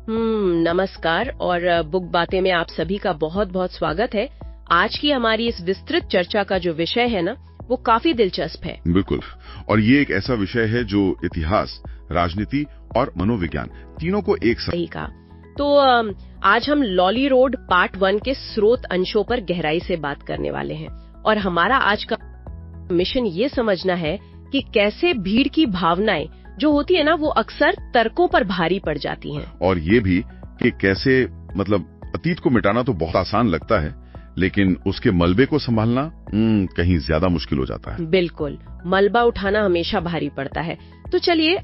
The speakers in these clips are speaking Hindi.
नमस्कार और बुक बातें में आप सभी का बहुत बहुत स्वागत है। आज की हमारी इस विस्तृत चर्चा का जो विषय है ना, वो काफी दिलचस्प है। बिल्कुल, और ये एक ऐसा विषय है जो इतिहास, राजनीति और मनोविज्ञान तीनों को एक साथ। सही कहा। तो आज हम लॉली रोड पार्ट 1 के स्रोत अंशों पर गहराई से बात करने वाले हैं और हमारा आज का मिशन ये समझना है कि कैसे भीड़ की भावनाएं जो होती है ना, वो अक्सर तर्कों पर भारी पड़ जाती हैं। और ये भी कि कैसे अतीत को मिटाना तो बहुत आसान लगता है, लेकिन उसके मलबे को संभालना कहीं ज्यादा मुश्किल हो जाता है। बिल्कुल, मलबा उठाना हमेशा भारी पड़ता है। तो चलिए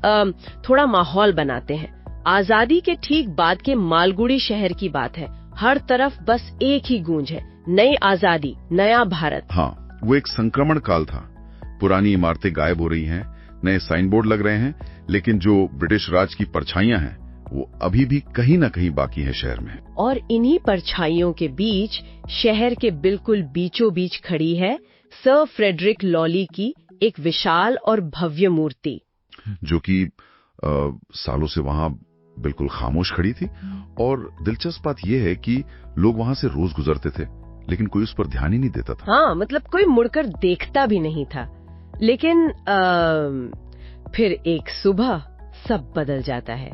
थोड़ा माहौल बनाते हैं। आजादी के ठीक बाद के मालगुडी शहर की बात है। हर तरफ बस एक ही गूंज है, नई आजादी, नया भारत। हाँ, वो एक संक्रमण काल था। पुरानी इमारतें गायब हो रही हैं, नए साइन बोर्ड लग रहे हैं, लेकिन जो ब्रिटिश राज की परछाइयां हैं वो अभी भी कहीं न कहीं बाकी है शहर में। और इन्हीं परछाइयों के बीच शहर के बिल्कुल बीचों बीच खड़ी है सर फ्रेडरिक लॉली की एक विशाल और भव्य मूर्ति, जो कि सालों से वहां बिल्कुल खामोश खड़ी थी। और दिलचस्प बात यह है कि लोग वहां से रोज गुजरते थे, लेकिन कोई उस पर ध्यान ही नहीं देता था। हाँ, मतलब कोई मुड़कर देखता भी नहीं था। लेकिन फिर एक सुबह सब बदल जाता है।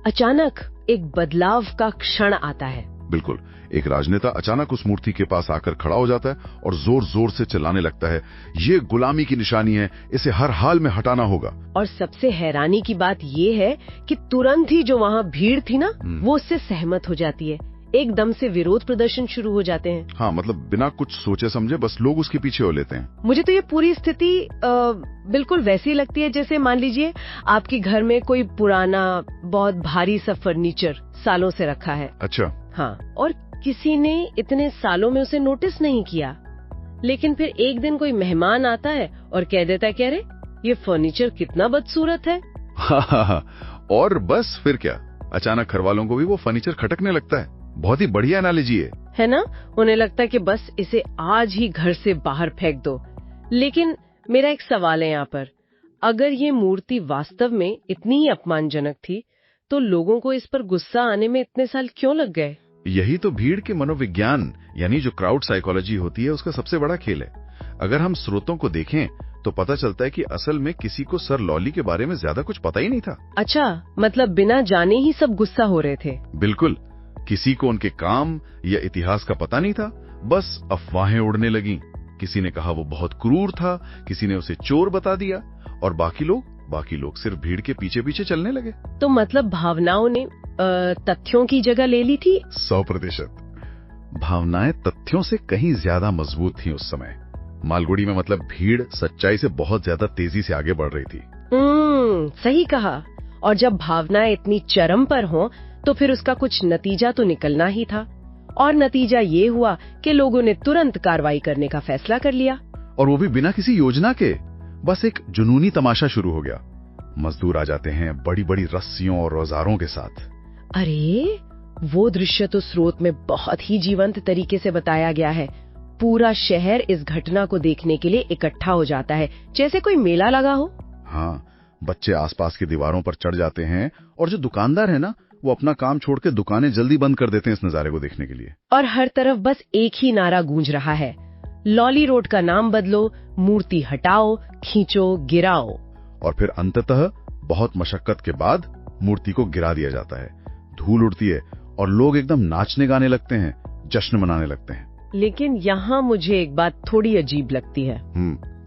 अचानक एक बदलाव का क्षण आता है। बिल्कुल, एक राजनेता अचानक उस मूर्ति के पास आकर खड़ा हो जाता है और जोर जोर से चिल्लाने लगता है, ये गुलामी की निशानी है, इसे हर हाल में हटाना होगा। और सबसे हैरानी की बात ये है कि तुरंत ही जो वहाँ भीड़ थी ना, वो उससे सहमत हो जाती है। एकदम से विरोध प्रदर्शन शुरू हो जाते हैं। हाँ, बिना कुछ सोचे समझे बस लोग उसके पीछे हो लेते हैं। मुझे तो ये पूरी स्थिति बिल्कुल वैसी लगती है जैसे मान लीजिए आपके घर में कोई पुराना बहुत भारी सा फर्नीचर सालों से रखा है। अच्छा। हाँ, और किसी ने इतने सालों में उसे नोटिस नहीं किया, लेकिन फिर एक दिन कोई मेहमान आता है और कह देता है कि अरे ये फर्नीचर कितना बदसूरत है। और बस फिर क्या, अचानक घर वालों को भी वो फर्नीचर खटकने लगता है। बहुत ही बढ़िया एनालॉजी है ना? उन्हें लगता है कि बस इसे आज ही घर से बाहर फेंक दो। लेकिन मेरा एक सवाल है यहाँ पर, अगर ये मूर्ति वास्तव में इतनी ही अपमानजनक थी, तो लोगों को इस पर गुस्सा आने में इतने साल क्यों लग गए? यही तो भीड़ के मनोविज्ञान यानी जो क्राउड साइकोलॉजी होती है, उसका सबसे बड़ा खेल है। अगर हम स्रोतों को देखें तो पता चलता है कि असल में किसी को सर लॉली के बारे में ज्यादा कुछ पता ही नहीं था। अच्छा, मतलब बिना जाने ही सब गुस्सा हो रहे थे। बिल्कुल, किसी को उनके काम या इतिहास का पता नहीं था, बस अफवाहें उड़ने लगी। किसी ने कहा वो बहुत क्रूर था, किसी ने उसे चोर बता दिया, और बाकी लोग सिर्फ भीड़ के पीछे पीछे चलने लगे। तो मतलब भावनाओं ने तथ्यों की जगह ले ली थी। 100% भावनाएं तथ्यों से कहीं ज्यादा मजबूत थी उस समय। मालगुडी में भीड़ सच्चाई से बहुत ज्यादा तेजी से आगे बढ़ रही थी। सही कहा। और जब भावनाएं इतनी चरम पर हों, तो फिर उसका कुछ नतीजा तो निकलना ही था। और नतीजा ये हुआ कि लोगों ने तुरंत कार्रवाई करने का फैसला कर लिया। और वो भी बिना किसी योजना के। बस एक जुनूनी तमाशा शुरू हो गया। मजदूर आ जाते हैं बड़ी बड़ी रस्सियों और औजारों के साथ। अरे, वो दृश्य तो स्रोत में बहुत ही जीवंत तरीके से बताया गया है। पूरा शहर इस घटना को देखने के लिए इकट्ठा हो जाता है, जैसे कोई मेला लगा हो। हाँ, बच्चे आसपास की दीवारों पर चढ़ जाते हैं, और जो दुकानदार है ना, वो अपना काम छोड़ के दुकानें जल्दी बंद कर देते हैं इस नजारे को देखने के लिए। और हर तरफ बस एक ही नारा गूंज रहा है, लॉली रोड का नाम बदलो, मूर्ति हटाओ, खींचो, गिराओ। और फिर अंततः बहुत मशक्कत के बाद मूर्ति को गिरा दिया जाता है। धूल उड़ती है और लोग एकदम नाचने गाने लगते हैं, जश्न मनाने लगते हैं। लेकिन यहाँ मुझे एक बात थोड़ी अजीब लगती है।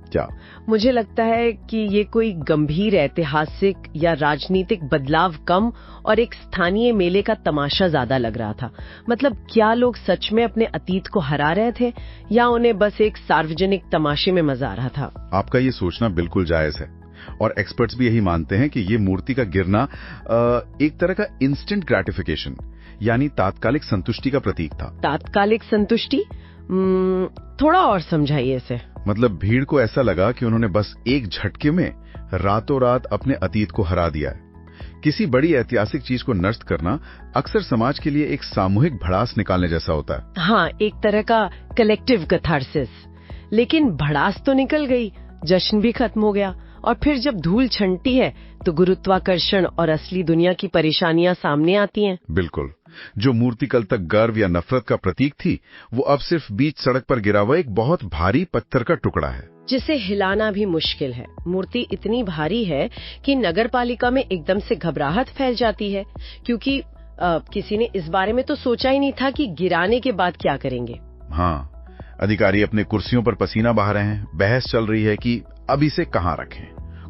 क्या? मुझे लगता है कि ये कोई गंभीर ऐतिहासिक या राजनीतिक बदलाव कम और एक स्थानीय मेले का तमाशा ज्यादा लग रहा था। क्या लोग सच में अपने अतीत को हरा रहे थे, या उन्हें बस एक सार्वजनिक तमाशे में मजा आ रहा था? आपका ये सोचना बिल्कुल जायज है, और एक्सपर्ट्स भी यही मानते हैं कि ये मूर्ति का गिरना एक तरह का इंस्टेंट ग्रेटिफिकेशन यानी तात्कालिक संतुष्टि का प्रतीक था। तात्कालिक संतुष्टि? थोड़ा और समझाइए इसे। भीड़ को ऐसा लगा कि उन्होंने बस एक झटके में रातों रात अपने अतीत को हरा दिया है। किसी बड़ी ऐतिहासिक चीज को नष्ट करना अक्सर समाज के लिए एक सामूहिक भड़ास निकालने जैसा होता है। हाँ, एक तरह का कलेक्टिव कैथार्सिस। लेकिन भड़ास तो निकल गई, जश्न भी खत्म हो गया, और फिर जब धूल छंटती है तो गुरुत्वाकर्षण और असली दुनिया की परेशानियां सामने आती हैं। बिल्कुल। जो मूर्ति कल तक गर्व या नफरत का प्रतीक थी, वो अब सिर्फ बीच सड़क पर गिरा हुआ एक बहुत भारी पत्थर का टुकड़ा है, जिसे हिलाना भी मुश्किल है। मूर्ति इतनी भारी है कि नगरपालिका में एकदम से घबराहट फैल जाती है, क्योंकि किसी ने इस बारे में तो सोचा ही नहीं था कि गिराने के बाद क्या करेंगे। हाँ, अधिकारी अपने कुर्सियों पर पसीना बहा रहे हैं, बहस चल रही है कि अब इसे कहाँ रखें,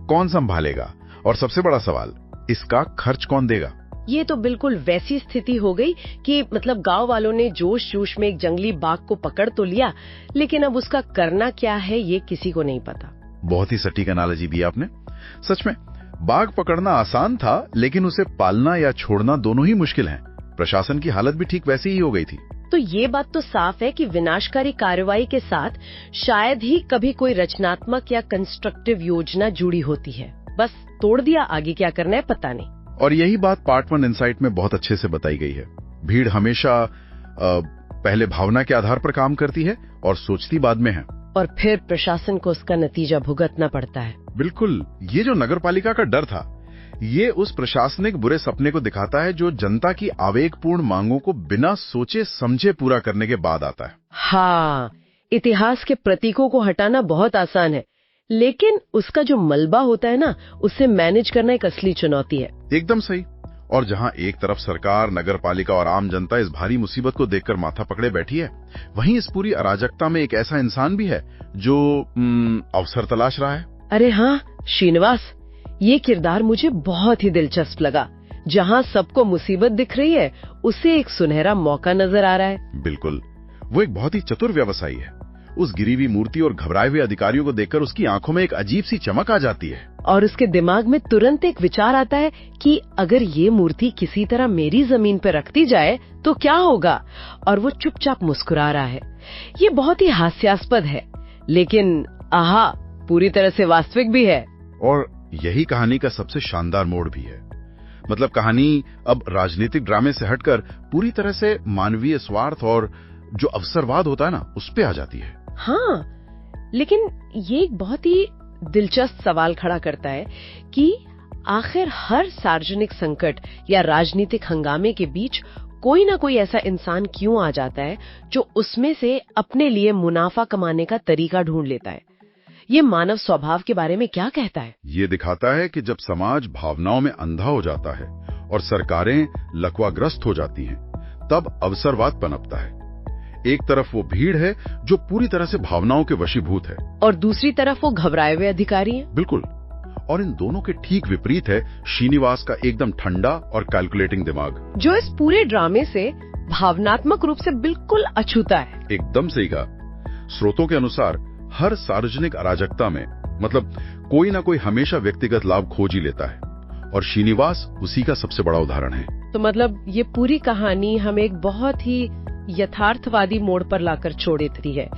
कौन संभालेगा, और सबसे बड़ा सवाल, इसका खर्च कौन देगा। ये तो बिल्कुल वैसी स्थिति हो गई कि मतलब गांव वालों ने जोश जोश में एक जंगली बाघ को पकड़ तो लिया, लेकिन अब उसका करना क्या है ये किसी को नहीं पता। बहुत ही सटीक एनालॉजी दी आपने। सच में बाघ पकड़ना आसान था, लेकिन उसे पालना या छोड़ना दोनों ही मुश्किल है। प्रशासन की हालत भी ठीक वैसी ही हो गई थी। तो ये बात तो साफ है कि विनाशकारी कार्रवाई के साथ शायद ही कभी कोई रचनात्मक या कंस्ट्रक्टिव योजना जुड़ी होती है। बस तोड़ दिया, आगे क्या करना है पता नहीं। और यही बात पार्ट 1 इनसाइट में बहुत अच्छे से बताई गई है। भीड़ हमेशा पहले भावना के आधार पर काम करती है और सोचती बाद में है, और फिर प्रशासन को उसका नतीजा भुगतना पड़ता है। बिल्कुल। ये जो नगरपालिका का डर था, ये उस प्रशासनिक बुरे सपने को दिखाता है जो जनता की आवेगपूर्ण मांगों को बिना सोचे समझे पूरा करने के बाद आता है। हाँ, इतिहास के प्रतीकों को हटाना बहुत आसान है, लेकिन उसका जो मलबा होता है ना, उसे मैनेज करना एक असली चुनौती है। एकदम सही। और जहां एक तरफ सरकार, नगरपालिका और आम जनता इस भारी मुसीबत को देखकर माथा पकड़े बैठी है, वहीं इस पूरी अराजकता में एक ऐसा इंसान भी है जो अवसर तलाश रहा है। अरे हाँ, श्रीनिवास, ये किरदार मुझे बहुत ही दिलचस्प लगा। जहाँ सबको मुसीबत दिख रही है, उसे एक सुनहरा मौका नजर आ रहा है। बिल्कुल। वो एक बहुत ही चतुर व्यवसायी है। उस गिरी हुई मूर्ति और घबराए हुए अधिकारियों को देखकर उसकी आंखों में एक अजीब सी चमक आ जाती है, और उसके दिमाग में तुरंत एक विचार आता है कि अगर ये मूर्ति किसी तरह मेरी जमीन पर रख दी जाए तो क्या होगा। और वो चुपचाप मुस्कुरा रहा है। ये बहुत ही हास्यास्पद है, लेकिन आहा, पूरी तरह से वास्तविक भी है। और यही कहानी का सबसे शानदार मोड़ भी है। मतलब कहानी अब राजनीतिक ड्रामे से हटकर पूरी तरह से मानवीय स्वार्थ और जो अवसरवाद होता है ना, उस पे आ जाती है। हाँ, लेकिन ये एक बहुत ही दिलचस्प सवाल खड़ा करता है कि आखिर हर सार्वजनिक संकट या राजनीतिक हंगामे के बीच कोई ना कोई ऐसा इंसान क्यों आ जाता है जो उसमें से अपने लिए मुनाफा कमाने का तरीका ढूंढ लेता है। ये मानव स्वभाव के बारे में क्या कहता है? ये दिखाता है कि जब समाज भावनाओं में अंधा हो जाता है और सरकारें लकवाग्रस्त हो जाती हैं, तब अवसरवाद पनपता है। एक तरफ वो भीड़ है जो पूरी तरह से भावनाओं के वशीभूत है, और दूसरी तरफ वो घबराए हुए अधिकारी हैं। बिल्कुल। और इन दोनों के ठीक विपरीत है श्रीनिवास का एकदम ठंडा और कैलकुलेटिंग दिमाग, जो इस पूरे ड्रामे से भावनात्मक रूप से बिल्कुल अछूता है। एकदम सही कहा। स्रोतों के अनुसार हर सार्वजनिक अराजकता में मतलब कोई ना कोई हमेशा व्यक्तिगत लाभ खोज ही लेता है, और श्रीनिवास उसी का सबसे बड़ा उदाहरण है। तो मतलब ये पूरी कहानी हमें एक बहुत ही यथार्थवादी मोड़ पर लाकर छोड़ देती है।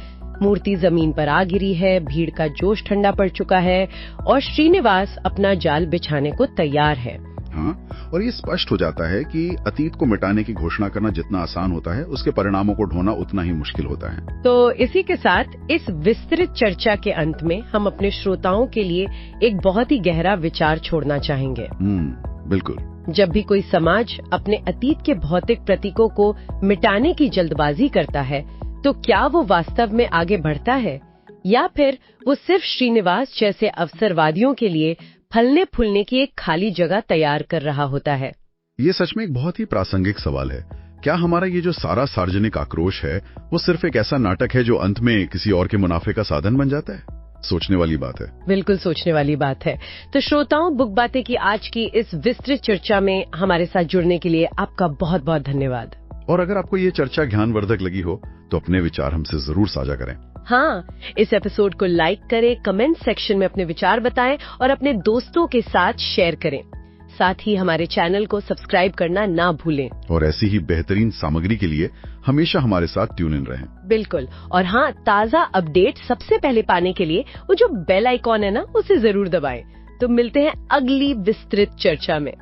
मूर्ति जमीन पर आ गिरी है, भीड़ का जोश ठंडा पड़ चुका है, और श्रीनिवास अपना जाल बिछाने को तैयार है। हाँ, और ये स्पष्ट हो जाता है कि अतीत को मिटाने की घोषणा करना जितना आसान होता है, उसके परिणामों को ढोना उतना ही मुश्किल होता है। तो इसी के साथ इस विस्तृत चर्चा के अंत में हम अपने श्रोताओं के लिए एक बहुत ही गहरा विचार छोड़ना चाहेंगे। बिल्कुल। जब भी कोई समाज अपने अतीत के भौतिक प्रतीकों को मिटाने की जल्दबाजी करता है, तो क्या वो वास्तव में आगे बढ़ता है, या फिर वो सिर्फ श्रीनिवास जैसे अवसरवादियों के लिए फलने फूलने की एक खाली जगह तैयार कर रहा होता है? ये सच में एक बहुत ही प्रासंगिक सवाल है। क्या हमारा ये जो सारा सार्वजनिक आक्रोश है, वो सिर्फ एक ऐसा नाटक है जो अंत में किसी और के मुनाफे का साधन बन जाता है? सोचने वाली बात है। बिल्कुल सोचने वाली बात है। तो श्रोताओं, बुक बातें की आज की इस विस्तृत चर्चा में हमारे साथ जुड़ने के लिए आपका बहुत बहुत धन्यवाद। और अगर आपको ये चर्चा ज्ञानवर्धक लगी हो तो अपने विचार हमसे जरूर साझा करें। हाँ, इस एपिसोड को लाइक करें, कमेंट सेक्शन में अपने विचार बताएं और अपने दोस्तों के साथ शेयर करें। साथ ही हमारे चैनल को सब्सक्राइब करना ना भूलें। और ऐसी ही बेहतरीन सामग्री के लिए हमेशा हमारे साथ ट्यून इन रहें। बिल्कुल। और हाँ, ताज़ा अपडेट सबसे पहले पाने के लिए वो जो बेल आइकॉन है ना, उसे जरूर दबाएं। तो मिलते हैं अगली विस्तृत चर्चा में।